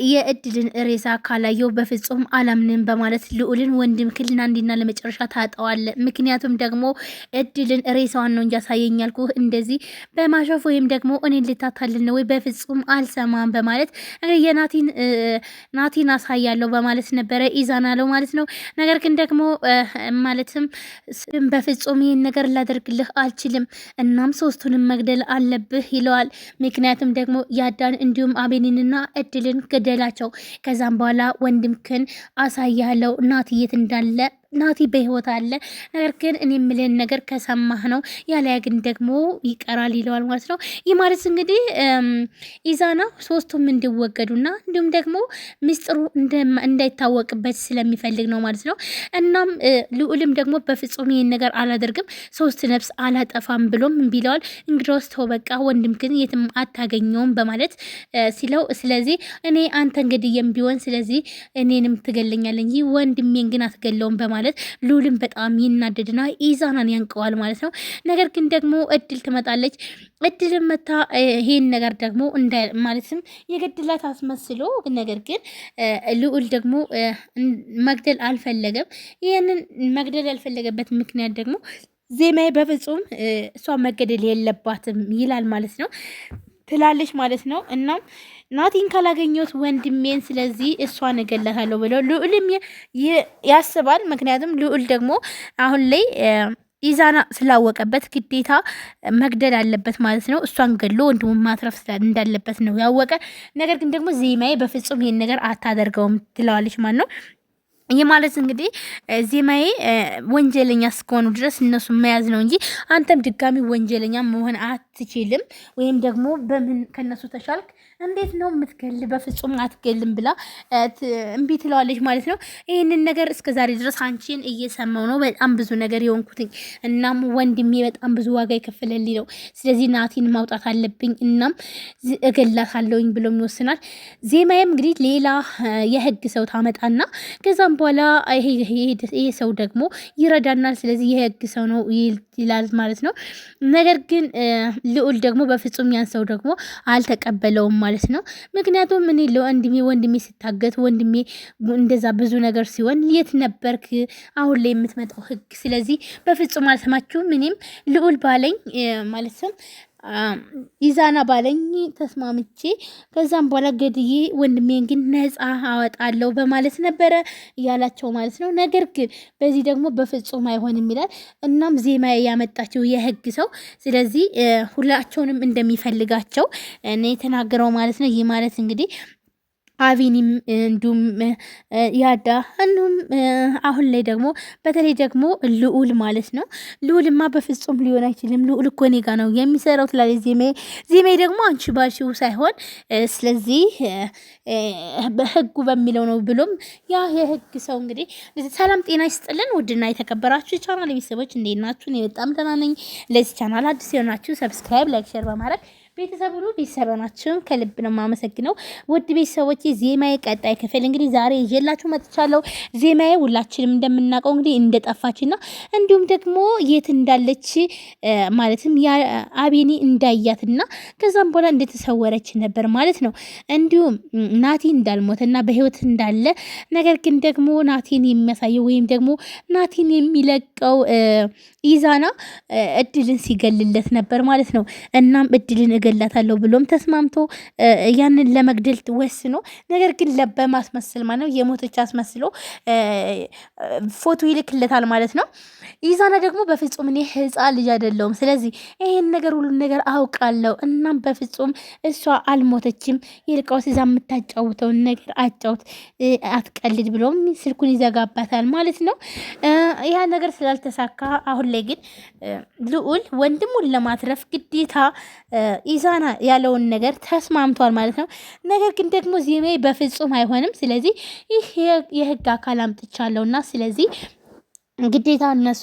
የእድልን ሬሳ ካላየው በፍጹም አላምንም በማለት ልዑልን ወንድም ክልና እንዲና ለመጨረሻ ታጠዋለ። ምክንያቱም ደግሞ እድልን ሬሳዋን ነው እንጂ ያሳየኝ ያልኩህ እንደዚህ በማሾፍ ወይም ደግሞ እኔን ልታታልን ነው ወይ? በፍጹም አልሰማም በማለት ናቲን አሳያለሁ በማለት ነበረ ኢዛና አለው ማለት ነው። ነገር ግን ደግሞ ማለትም በፍጹም ይህን ነገር ላደርግልህ አልችልም፣ እናም ሶስቱንም መግደል አለብህ ይለዋል። ምክንያቱም ደግሞ ያዳን እንዲሁም አቤኒንና እድልን ገደላቸው። ከዛም በኋላ ወንድምክን አሳያለው ናቲ የት እንዳለ ናቲ በህይወት አለ። ነገር ግን እኔ የምልህን ነገር ከሰማህ ነው፣ ያለያ ግን ደግሞ ይቀራል ይለዋል ማለት ነው። ይህ ማለት እንግዲህ ኢዛና ሶስቱም እንዲወገዱና እንዲሁም ደግሞ ምስጢሩ እንዳይታወቅበት ስለሚፈልግ ነው ማለት ነው። እናም ልዑልም ደግሞ በፍጹም ይህን ነገር አላደርግም፣ ሶስት ነፍስ አላጠፋም ብሎም እምቢ ይለዋል። እንግዲያውስ ተው በቃ ወንድምክን የትም አታገኘውም በማለት ሲለው፣ ስለዚህ እኔ አንተ እንግዲህ ቢሆን ስለዚህ እኔንም ትገለኛለኝ፣ ይህ ወንድሜን ግን አትገለውም በማለት ሉልን በጣም ይናደድና ኢዛናን ያንቀዋል ማለት ነው። ነገር ግን ደግሞ እድል ትመጣለች። እድልን መታ ይሄን ነገር ደግሞ ማለትም የገድላት አስመስሎ፣ ነገር ግን ልዑል ደግሞ መግደል አልፈለገም። ይህንን መግደል ያልፈለገበት ምክንያት ደግሞ ዜማዬ በፍጹም እሷ መገደል የለባትም ይላል ማለት ነው ትላለች ማለት ነው። እናም ናቲን ካላገኘሁት ወንድሜን ስለዚህ እሷን እገላታለሁ ብለው ልዑልም ያስባል። ምክንያቱም ልዑል ደግሞ አሁን ላይ ኢዛና ስላወቀበት ግዴታ መግደል አለበት ማለት ነው። እሷን ገሎ ወንድሙን ማትረፍ እንዳለበት ነው ያወቀ። ነገር ግን ደግሞ ዜማዬ በፍጹም ይሄን ነገር አታደርገውም ትለዋለች ማለት ነው። ይህ ማለት እንግዲህ ዜማዬ ወንጀለኛ እስከሆኑ ድረስ እነሱ መያዝ ነው እንጂ አንተም ድጋሚ ወንጀለኛ መሆን አትችልም፣ ወይም ደግሞ በምን ከነሱ ተሻልክ እንዴት ነው የምትገል? በፍጹም አትገልም ብላ እምቢ ትለዋለች ማለት ነው። ይህንን ነገር እስከዛሬ ድረስ አንቺን እየሰማው ነው በጣም ብዙ ነገር የሆንኩትኝ። እናም ወንድሜ በጣም ብዙ ዋጋ የከፈለልኝ ነው። ስለዚህ ናቲን ማውጣት አለብኝ፣ እናም እገላታለሁኝ ብሎም ይወስናል። ዜማዬም እንግዲህ ሌላ የህግ ሰው ታመጣና ከዛም በኋላ ይሄ ሰው ደግሞ ይረዳናል፣ ስለዚህ የህግ ሰው ነው ይላል ማለት ነው። ነገር ግን ልዑል ደግሞ በፍጹም ያን ሰው ደግሞ አልተቀበለውም ማለት ነው። ምክንያቱም እኔ ወንድሜ ሲታገት ወንድሜ እንደዛ ብዙ ነገር ሲሆን የት ነበርክ? አሁን ላይ የምትመጣው ህግ፣ ስለዚህ በፍጹም አልሰማችሁም። እኔም ልዑል ባለኝ ማለትም ኢዛና ባለኝ ተስማምቼ ከዛም በኋላ ገድዬ ወንድሜን ግን ነፃ አወጣለሁ በማለት ነበረ እያላቸው ማለት ነው። ነገር ግን በዚህ ደግሞ በፍጹም አይሆንም ይላል። እናም ዜማ ያመጣቸው የህግ ሰው ስለዚህ ሁላቸውንም እንደሚፈልጋቸው እኔ የተናገረው ማለት ነው። ይህ ማለት እንግዲህ አቪኒም እንዲሁም ያዳ እንዲሁም አሁን ላይ ደግሞ በተለይ ደግሞ ልዑል ማለት ነው። ልዑልማ በፍጹም ሊሆን አይችልም፣ ልዑል እኮ እኔ ጋ ነው የሚሰራው ትላለች ዜሜ ደግሞ አንቺ ባልሽው ሳይሆን ስለዚህ በህጉ በሚለው ነው ብሎም ያ የህግ ሰው እንግዲህ ሰላም ጤና ይስጥልን። ውድና የተከበራችሁ ቻናል ቤተሰቦች እንዴት ናችሁ? እኔ በጣም ደህና ነኝ። ለዚህ ቻናል አዲስ የሆናችሁ ሰብስክራይብ፣ ላይክ፣ ሼር በማድረግ ቤተሰብ ሁሉ ቤተሰብ ናችሁ። ከልብ ነው የማመሰግነው። ውድ ቤተሰቦች ዜማዬ ቀጣይ ክፍል እንግዲህ ዛሬ ይዤላችሁ መጥቻለሁ። ዜማዬ ሁላችንም እንደምናውቀው እንግዲህ እንደጠፋችና እንዲሁም ደግሞ የት እንዳለች ማለትም አቤኒ እንዳያትና ከዛም በኋላ እንደተሰወረች ነበር ማለት ነው። እንዲሁም ናቲ እንዳልሞተና በህይወት እንዳለ ነገር ግን ደግሞ ናቲን የሚያሳየው ወይም ደግሞ ናቲን የሚለቀው ኢዛና እድልን ሲገልለት ነበር ማለት ነው። እናም እድልን እገላታለሁ ብሎም ተስማምቶ ያንን ለመግደል ወስኖ ነገር ግን በማስመሰል ማለት ነው የሞተች አስመስሎ ፎቶ ይልክለታል ማለት ነው። ኢዛና ደግሞ በፍጹም እኔ ህፃን ልጅ አይደለሁም፣ ስለዚህ ይሄን ነገር ሁሉ ነገር አውቃለሁ፣ እናም በፍጹም እሷ አልሞተችም፣ ይልቃውስ እዛ የምታጫውተውን ነገር አጫውት፣ አትቀልድ ብሎም ስልኩን ይዘጋባታል ማለት ነው። ያ ነገር ስላልተሳካ አሁን ላይ ግን ልዑል ወንድሙን ለማትረፍ ግዴታ ኢዛና ያለውን ነገር ተስማምቷል ማለት ነው። ነገር ግን ደግሞ ዜማዬ በፍጹም አይሆንም፣ ስለዚህ ይህ የህግ አካል አምጥቻለሁና ስለዚህ ግዴታ እነሱ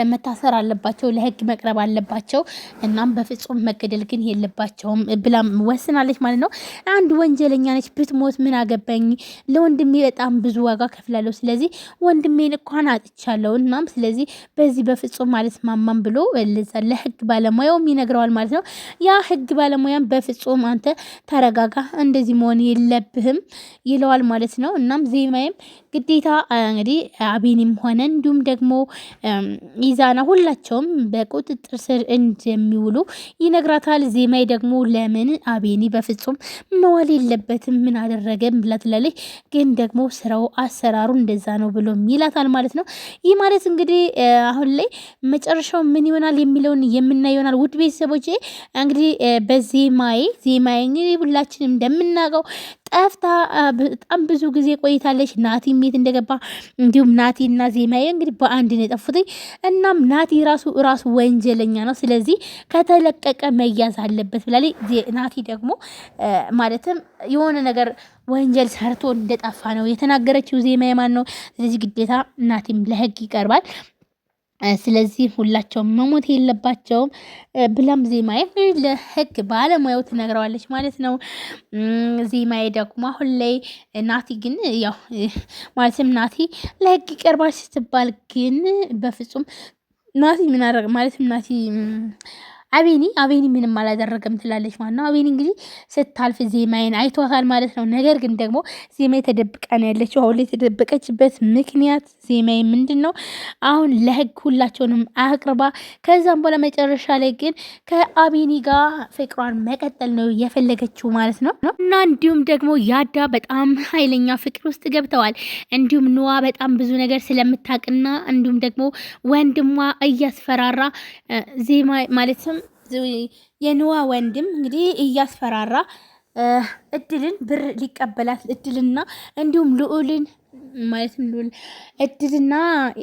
መታሰር አለባቸው፣ ለህግ መቅረብ አለባቸው። እናም በፍጹም መገደል ግን የለባቸውም ብላም ወስናለች ማለት ነው። አንድ ወንጀለኛ ነች፣ ብትሞት ምን አገባኝ፣ ለወንድሜ በጣም ብዙ ዋጋ ከፍላለሁ፣ ስለዚህ ወንድሜን እንኳን አጥቻለሁ። እናም ስለዚህ በዚህ በፍጹም ማለት ማማም ብሎ ለህግ ባለሙያውም ይነግረዋል ማለት ነው። ያ ህግ ባለሙያም በፍጹም አንተ ተረጋጋ፣ እንደዚህ መሆን የለብህም ይለዋል ማለት ነው። እናም ዜማዬም ግዴታ እንግዲህ አቤኒም ሆነ እንዲሁም ደግሞ ኢዛና ሁላቸውም በቁጥጥር ስር እንደሚውሉ ይነግራታል። ዜማይ ደግሞ ለምን አቤኒ በፍጹም መዋል የለበትም ምን አደረገም ብላ ትላለች። ግን ደግሞ ስራው አሰራሩ እንደዛ ነው ብሎ ይላታል ማለት ነው። ይህ ማለት እንግዲህ አሁን ላይ መጨረሻው ምን ይሆናል የሚለውን የምናየው ይሆናል። ውድ ቤተሰቦቼ እንግዲህ በዜማይ እንግዲህ ሁላችንም እንደምናውቀው ጠፍታ በጣም ብዙ ጊዜ ቆይታለች። ናቲ ሜት እንደገባ እንዲሁም ናቲ እና ዜማዬ እንግዲህ በአንድ ነው የጠፉት። እናም ናቲ ራሱ ወንጀለኛ ነው፣ ስለዚህ ከተለቀቀ መያዝ አለበት ብላለች። ናቲ ደግሞ ማለትም የሆነ ነገር ወንጀል ሰርቶ እንደጠፋ ነው የተናገረችው ዜማዬ ማን ነው። ስለዚህ ግዴታ ናቲም ለህግ ይቀርባል። ስለዚህ ሁላቸውም መሞት የለባቸውም ብላም ዜማዬ ለህግ ባለሙያው ትነግረዋለች ማለት ነው። ዜማዬ ደግሞ አሁን ላይ ናቲ ግን ያው ማለትም ናቲ ለህግ ይቀርባል ስትባል ግን በፍጹም ናቲ ምን አደረገ ማለትም ናቲ አቤኒ ምንም አላደረገም ትላለች ማለት ነው። አቤኒ እንግዲህ ስታልፍ ዜማዬን አይቷታል ማለት ነው። ነገር ግን ደግሞ ዜማዬ ተደብቃ ነው ያለችው። አሁን ላይ የተደበቀችበት ምክንያት ዜማዬ ምንድን ነው አሁን ለህግ ሁላቸውንም አቅርባ ከዛም በኋላ መጨረሻ ላይ ግን ከአቤኒ ጋር ፍቅሯን መቀጠል ነው የፈለገችው ማለት ነው። እና እንዲሁም ደግሞ ያዳ በጣም ኃይለኛ ፍቅር ውስጥ ገብተዋል። እንዲሁም ኑዋ በጣም ብዙ ነገር ስለምታውቅና እንዲሁም ደግሞ ወንድሟ እያስፈራራ ዜማ ማለትም የንዋ ወንድም እንግዲህ እያስፈራራ እድልን ብር ሊቀበላት እድልና እንዲሁም ልዑልን ማለትም ልዑል እድልና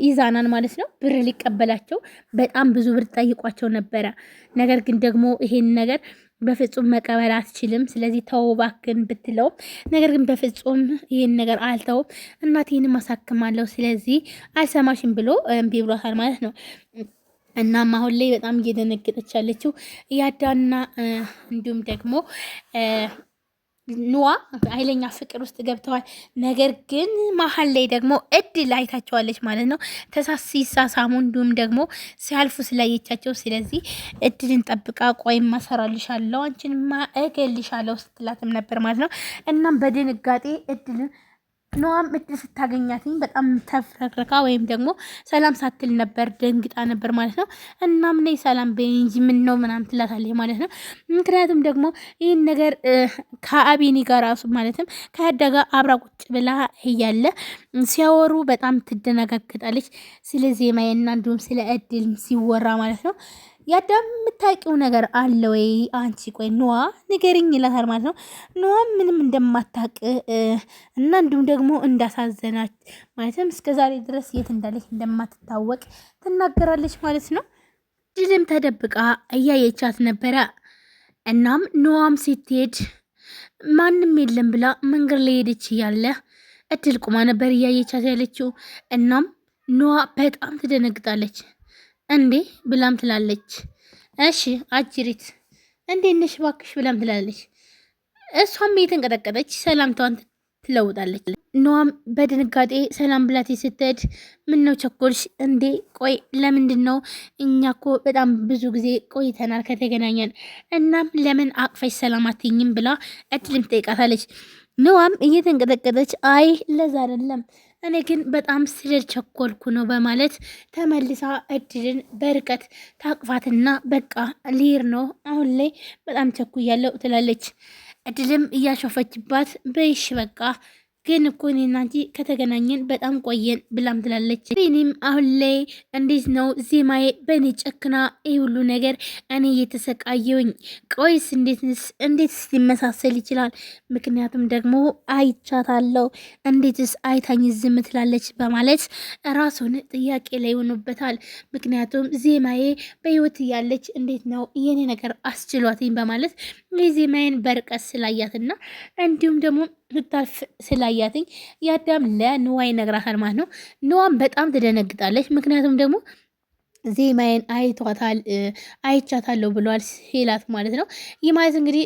ኢዛናን ማለት ነው ብር ሊቀበላቸው በጣም ብዙ ብር ጠይቋቸው ነበረ። ነገር ግን ደግሞ ይሄን ነገር በፍጹም መቀበል አትችልም፣ ስለዚህ ተው እባክህን ብትለውም ነገር ግን በፍጹም ይሄን ነገር አልተውም፣ እናቴንም አሳክማለሁ፣ ስለዚህ አልሰማሽም ብሎ እምቢ ብሏታል ማለት ነው። እናም አሁን ላይ በጣም እየደነገጠች ያለችው ያዳና እንዲሁም ደግሞ ኑዋ ኃይለኛ ፍቅር ውስጥ ገብተዋል። ነገር ግን መሀል ላይ ደግሞ እድል አይታቸዋለች ማለት ነው። ሲሳሳሙ እንዲሁም ደግሞ ሲያልፉ ስላየቻቸው፣ ስለዚህ እድልን ጠብቃ ቆይ ማሰራልሻለሁ፣ አንቺንማ እገልሻለሁ ስትላትም ነበር ማለት ነው። እናም በድንጋጤ እድልን ኑዋም እድል ስታገኛትኝ በጣም ተፍረክረካ ወይም ደግሞ ሰላም ሳትል ነበር፣ ደንግጣ ነበር ማለት ነው። እናም ነይ ሰላም በእንጂ ምን ነው ምናምን ትላታለች ማለት ነው። ምክንያቱም ደግሞ ይህን ነገር ከአቤኒ ጋር ራሱ ማለትም ከያዳ ጋር አብራ ቁጭ ብላ እያለ ሲያወሩ በጣም ትደነጋግጣለች። ስለ ዜማዬና እንዲሁም ስለ እድል ሲወራ ማለት ነው። ያዳም የምታውቂው ነገር አለ ወይ አንቺ? ቆይ ኑዋ ንገሪኝ ይላታል ማለት ነው። ኑዋ ምንም እንደማታውቅ እና እንዲሁም ደግሞ እንዳሳዘናች ማለትም እስከዛሬ ድረስ የት እንዳለች እንደማትታወቅ ትናገራለች ማለት ነው። እድልም ተደብቃ እያየቻት ነበረ። እናም ኑዋም ስትሄድ ማንም የለም ብላ መንገድ ላይ ሄደች እያለ እድል ቁማ ነበር እያየቻት ያለችው። እናም ኑዋ በጣም ትደነግጣለች። እንዴ ብላም ትላለች። እሺ አጅሪት እንዴት ነሽ እባክሽ ብላም ትላለች። እሷም የተንቀጠቀጠች ሰላምታዋን ትለውጣለች። ኑዋም በድንጋጤ ሰላም ብላት ስትሄድ ምን ነው ቸኮልሽ እንዴ? ቆይ ለምንድን ነው? እኛ እኮ በጣም ብዙ ጊዜ ቆይተናል ከተገናኘን፣ እናም ለምን አቅፈሽ ሰላም አትይኝም ብላ እድልም ትጠይቃታለች። ኑዋም እየተንቀጠቀጠች አይ ለዛ አይደለም እኔ ግን በጣም ስለቸኮልኩ ነው በማለት ተመልሳ እድልን በርቀት ታቅፋትና በቃ ሊር ነው አሁን ላይ በጣም ቸኩያለሁ ትላለች። እድልም እያሾፈችባት በይሽ በቃ ግን እኮ እኔና አንቺ ከተገናኘን በጣም ቆየን ብላም ትላለች። እኔም አሁን ላይ እንዴት ነው ዜማዬ በእኔ ጨክና ይህ ሁሉ ነገር እኔ እየተሰቃየውኝ፣ ቆይስ እንዴትስ ሊመሳሰል ይችላል? ምክንያቱም ደግሞ አይቻታለሁ፣ እንዴትስ አይታኝ ዝም ትላለች በማለት ራሱን ጥያቄ ላይ ሆኖበታል። ምክንያቱም ዜማዬ በህይወት እያለች እንዴት ነው የኔ ነገር አስችሏትኝ በማለት የዜማዬን በርቀት ስላያትና እንዲሁም ደግሞ ስታልፍ ስላየ እያሳያትኝ የአዳም ለንዋይ ነግራታል ማለት ነው። ንዋም በጣም ትደነግጣለች። ምክንያቱም ደግሞ ዜማዬን አይቻታለሁ ብሏል ሄላት ማለት ነው። ይህ ማለት እንግዲህ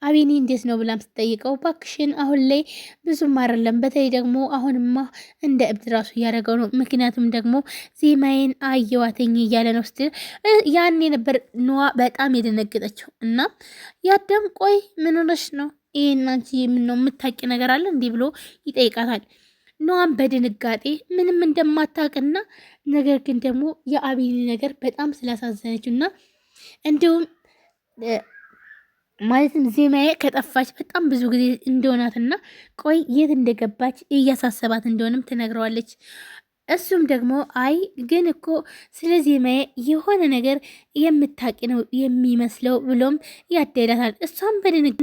አቢኒ እንዴት ነው ብላም ስትጠይቀው ባክሽን አሁን ላይ ብዙም አይደለም፣ በተለይ ደግሞ አሁንማ እንደ እብድ ራሱ እያደረገው ነው። ምክንያቱም ደግሞ ዜማዬን አየዋተኝ እያለ ነው ስትል ያኔ ነበር ነዋ በጣም የደነገጠችው። እና ያዳም ቆይ ምን ሆነሽ ነው ይሄን አንቺ ምን ነው የምታውቂ ነገር አለ እንዲህ ብሎ ይጠይቃታል። ነዋም በድንጋጤ ምንም እንደማታውቅና ነገር ግን ደግሞ የአቢኒ ነገር በጣም ስላሳዘነችው እና እንዲሁም ማለትም ዜማዬ ከጠፋች በጣም ብዙ ጊዜ እንደሆናትና ቆይ የት እንደገባች እያሳሰባት እንደሆነም ትነግረዋለች። እሱም ደግሞ አይ ግን እኮ ስለ ዜማዬ የሆነ ነገር የምታውቂ ነው የሚመስለው ብሎም ያደላታል። እሷም በድንጋጤ